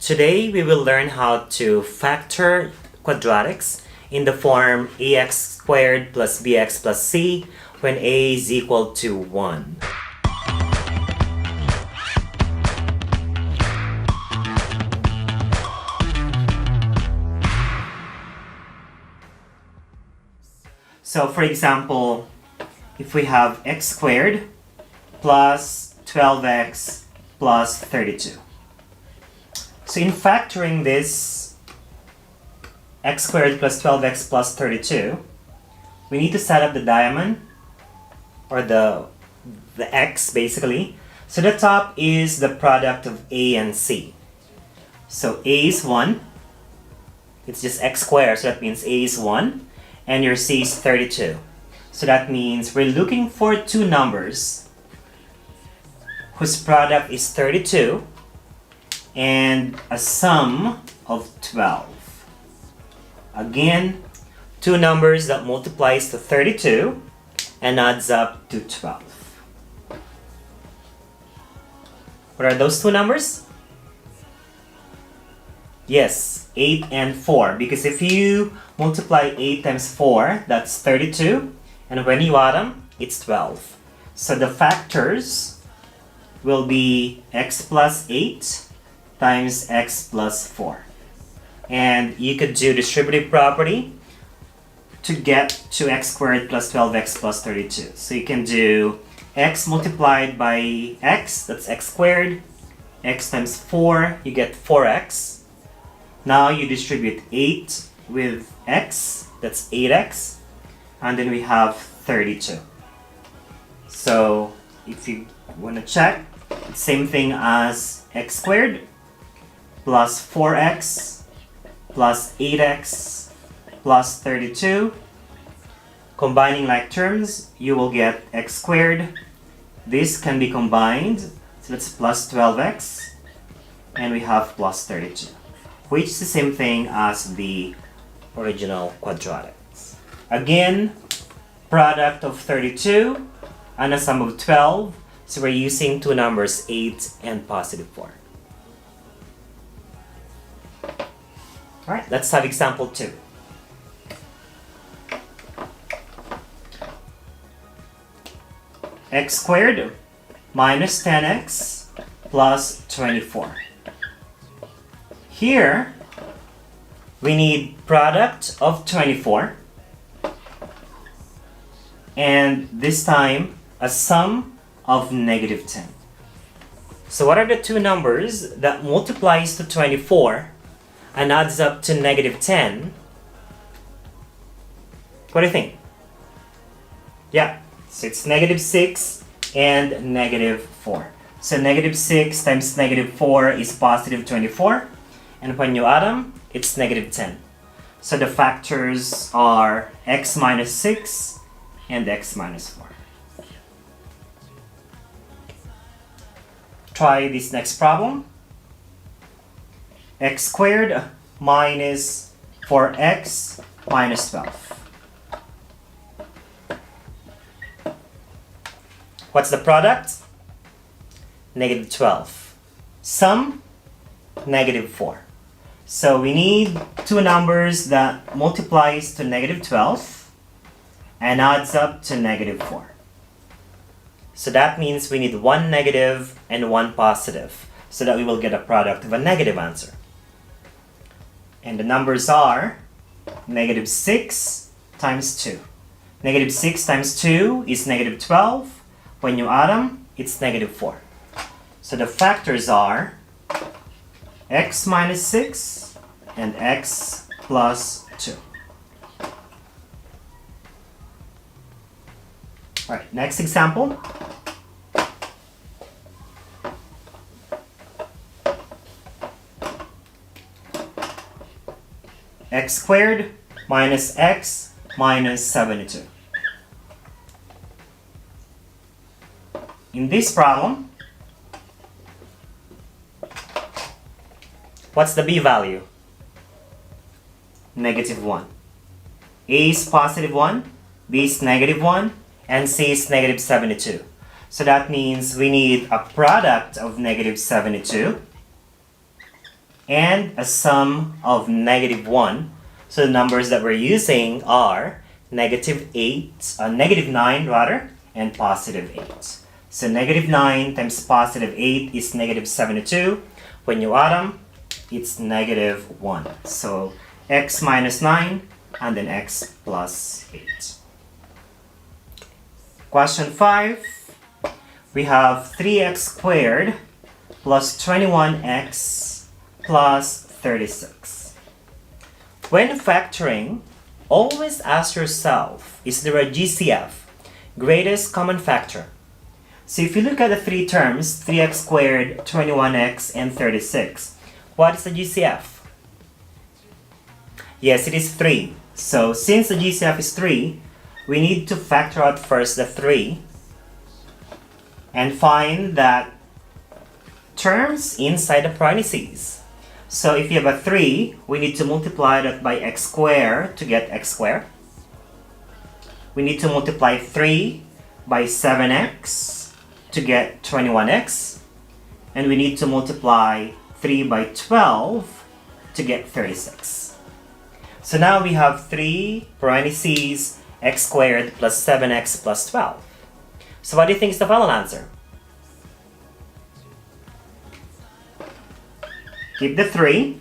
Today we will learn how to factor quadratics in the form ax squared plus bx plus c when a is equal to 1. So for example, if we have x squared plus 12x plus 32. So in factoring this x squared plus 12x plus 32, we need to set up the diamond, or the x basically. So the top is the product of a and c. So a is 1, it's just x squared, so that means a is 1, and your c is 32. So that means we're looking for two numbers whose product is 32 and a sum of 12. Again, two numbers that multiplies to 32 and adds up to 12. What are those two numbers? Yes, 8 and 4, because if you multiply 8 times 4, that's 32, and when you add them, it's 12. So the factors will be x plus 8 times x plus 4. And you could do distributive property to get to x squared plus 12x plus 32. So you can do x multiplied by x, that's x squared, x times 4, you get 4x. Now you distribute 8 with x, that's 8x, and then we have 32. So if you want to check, same thing as x squared plus 4x plus 8x plus 32. Combining like terms, you will get x squared. This can be combined, so that's plus 12x, and we have plus 32, which is the same thing as the original quadratics. Again, product of 32 and a sum of 12, so we're using two numbers, 8 and positive 4. Alright, let's have example 2. X squared minus 10x plus 24. Here, we need product of 24, and this time a sum of negative 10. So what are the two numbers that multiplies to 24 and adds up to negative 10? What do you think? Yeah, so it's negative 6 and negative 4. So negative 6 times negative 4 is positive 24. And when you add them, it's negative 10. So the factors are x minus 6 and x minus 4. Try this next problem. X squared minus 4x minus 12. What's the product? Negative 12. Sum? Negative 4. So we need two numbers that multiplies to negative 12 and adds up to negative 4. So that means we need one negative and one positive, so that we will get a product of a negative answer. And the numbers are negative 6 times 2. Negative 6 times 2 is negative 12. When you add them, it's negative 4. So the factors are x minus 6 and x plus 2. Alright, next example. X squared minus x minus 72. In this problem, what's the b value? Negative 1. A is positive 1, b is negative 1, and c is negative 72. So that means we need a product of negative 72 and a sum of negative 1. So the numbers that we're using are negative 9 rather, and positive 8. So negative 9 times positive 8 is negative 72. When you add them, it's negative 1. So x minus 9 and then x plus 8. Question 5. We have 3x squared plus 21x plus 36. When factoring, always ask yourself, is there a GCF, greatest common factor? So if you look at the three terms, 3x squared, 21x, and 36, what is the GCF? Yes, it is 3. So since the GCF is 3, we need to factor out first the 3 and find that terms inside the parentheses. So if you have a 3, we need to multiply that by x squared to get x squared. We need to multiply 3 by 7x to get 21x. And we need to multiply 3 by 12 to get 36. So now we have 3 parentheses x squared plus 7x plus 12. So what do you think is the final answer? Keep the 3.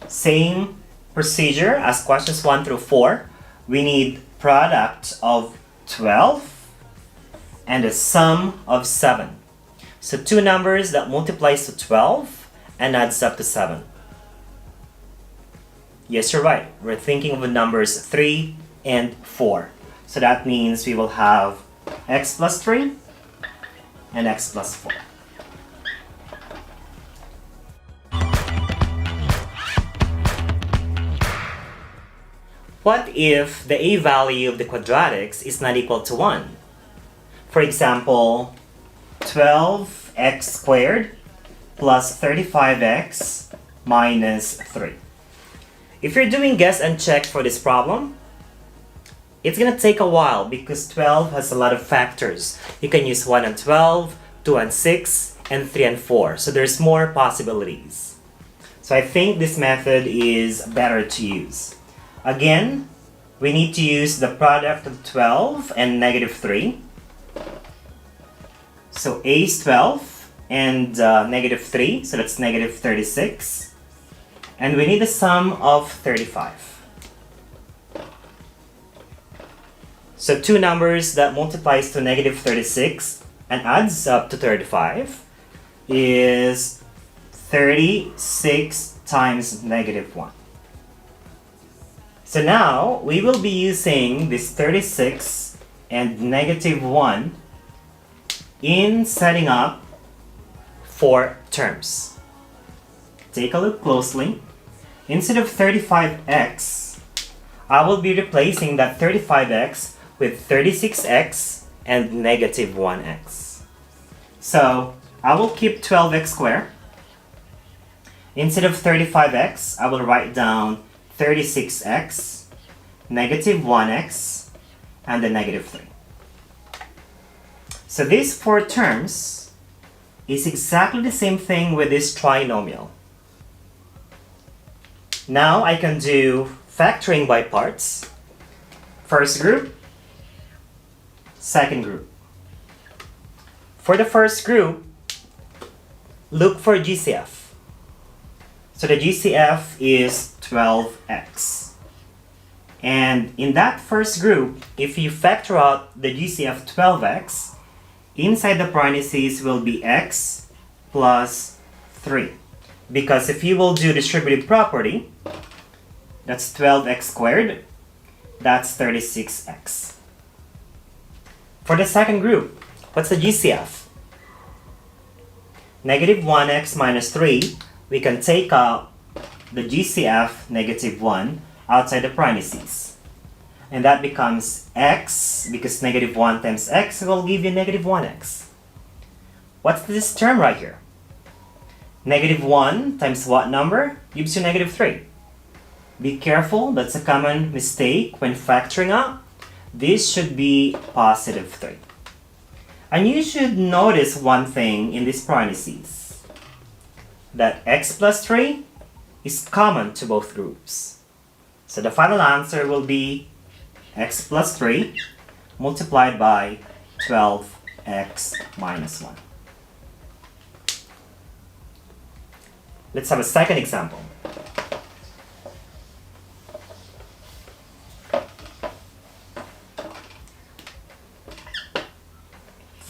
Same procedure as questions 1 through 4. We need product of 12 and a sum of 7. So two numbers that multiplies to 12 and adds up to 7. Yes, you're right. We're thinking of the numbers 3 and 4. So that means we will have x plus 3 and x plus 4. What if the a value of the quadratics is not equal to 1? For example, 12x squared plus 35x minus 3. If you're doing guess and check for this problem, it's going to take a while because 12 has a lot of factors. You can use 1 and 12, 2 and 6, and 3 and 4. So there's more possibilities. So I think this method is better to use. Again, we need to use the product of 12 and negative 3. So a is 12 and negative 3, so that's negative 36. And we need the sum of 35. So two numbers that multiplies to negative 36 and adds up to 35 is 36 times negative 1. So now we will be using this 36 and negative 1 in setting up 4 terms. Take a look closely. Instead of 35x, I will be replacing that 35x with 36x and negative 1x. So I will keep 12x squared. Instead of 35x, I will write down 36x, negative 1x, and the negative 3. So these 4 terms is exactly the same thing with this trinomial. Now I can do factoring by parts. First group, second group. For the first group, look for GCF. So the GCF is 12x. And in that first group, if you factor out the GCF 12x, inside the parentheses will be x plus 3. Because if you will do distributive property, that's 12x squared, that's 36x. For the second group, what's the GCF? Negative 1x minus 3, we can take out the GCF negative 1 outside the parentheses. And that becomes x, because negative 1 times x will give you negative 1x. What's this term right here? Negative 1 times what number gives you negative 3. Be careful, that's a common mistake when factoring out. This should be positive 3. And you should notice one thing in these parentheses. that x plus 3 is common to both groups. So the final answer will be x plus 3 multiplied by 12x minus 1. Let's have a second example.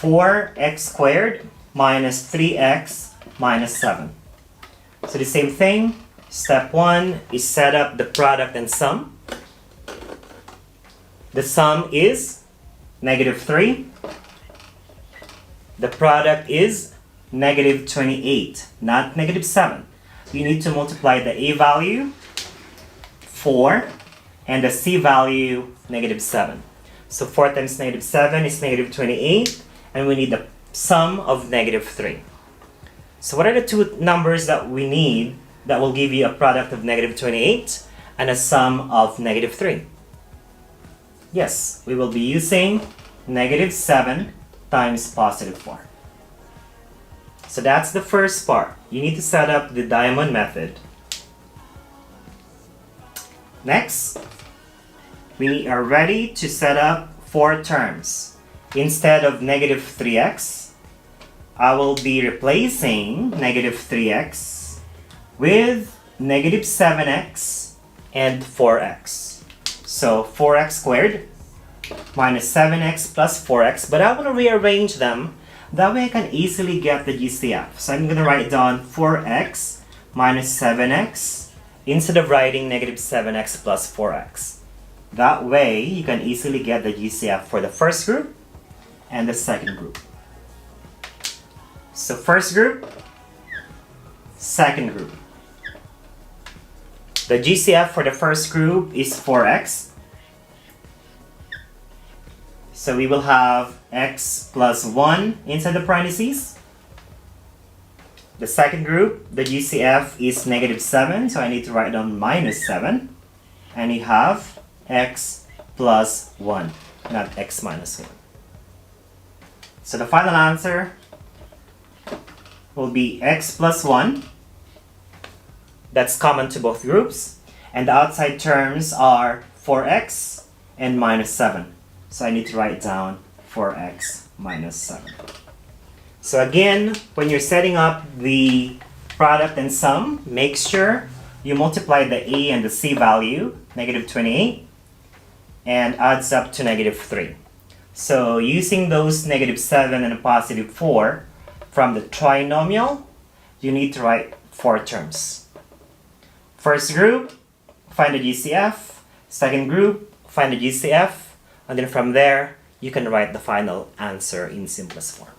4x squared minus 3x minus 7. So the same thing, step 1 is set up the product and sum. The sum is negative 3. The product is negative 28, not negative 7. You need to multiply the a value, 4, and the c value, negative 7. So 4 times negative 7 is negative 28, and we need the sum of negative 3. So what are the two numbers that we need that will give you a product of negative 28 and a sum of negative 3? Yes, we will be using negative 7 times positive 4. So that's the first part. You need to set up the diamond method. Next, we are ready to set up 4 terms. Instead of negative 3x, I will be replacing negative 3x with negative 7x and 4x. So 4x squared minus 7x plus 4x, but I want to rearrange them. That way I can easily get the GCF. So I'm going to write down 4x minus 7x instead of writing negative 7x plus 4x. That way you can easily get the GCF for the first group and the second group. So first group, second group. The GCF for the first group is 4x. So we will have x plus 1 inside the parentheses. The second group, the GCF is negative 7, so I need to write down minus 7. And you have x plus 1, not x minus 1. So the final answer will be x plus 1. That's common to both groups. And the outside terms are 4x and minus 7. So I need to write down 4x minus 7. So again, when you're setting up the product and sum, make sure you multiply the a and the c value, negative 28, and adds up to negative 3. So using those negative 7 and a positive 4 from the trinomial, you need to write 4 terms. First group, find the GCF. Second group, find the GCF. And then from there, you can write the final answer in simplest form.